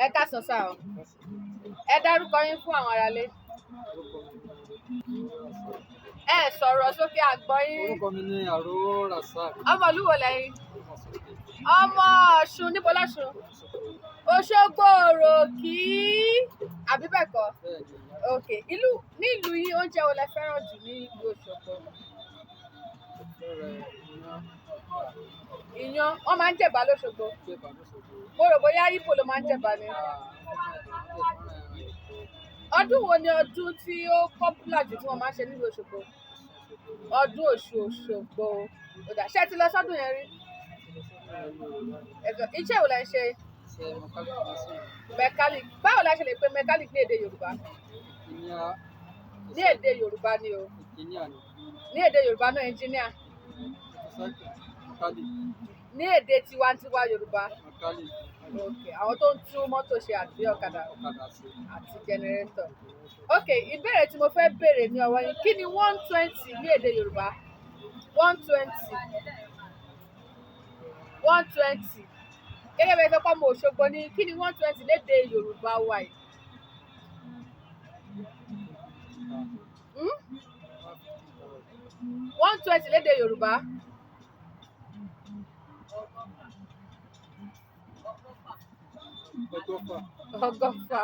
Ẹ káàsán sá o. Ẹ dárúkọ yín fún àwọn aráalé. Ẹ sọ̀rọ̀ sókè àgbọ̀ yín. Orúkọ mi ní Àró Rasak. Ọmọ ìlú wo lẹ́yìn? Ọmọ Ọ̀ṣun, níbo l'Ọ̀ṣun? Oṣogbo òròkì àbí bẹ́ẹ̀ kọ́? Ok, ní ìlú yìí oúnjẹ wo lẹ fẹ́ràn jù ní ìlú Òṣogbo? Iyán, wọ́n máa ń jẹ̀bà l'Óṣogbo. Mo rò bóyá Ìgbò ló máa ń jẹ̀bà ni. Ọdún wo ni ọdún tí ó popular jù tí wọ́n máa ń ṣe nílùú Òṣogbo? Ọdún Òṣogbo. Ṣé ẹ ti lọ sọ́dún yẹn rí? Iṣẹ́ wo lẹ ń ṣe? Mechanic. Báwo la ṣe lè pe mechanic ní èdè Yorùbá? Ní èdè Yorùbá ni o. Ní èdè Yorùbá náà engineer. Ní èdè tiwantiwa Yorùbá. Okay, àwọn tó ń tún mọ́tò ṣe àti ọ̀kadà àti generator. Ok, ìbéèrè tí mo fẹ́ béèrè ní ọwọ́ yín, kí ni 120 ní èdè Yorùbá? 120. 120. Gẹ́gẹ́ bí ẹ sọ pé ọmọ Òṣogbo ni, kí ni 120 lédè Yorùbá wa yìí? 120 lédè Yorùbá. Ọgọ́fà.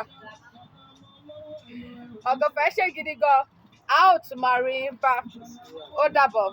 Ọgọ́fà ẹ ṣé gidi gan. A ó tún máa rí yín bá. Ó dàbọ̀.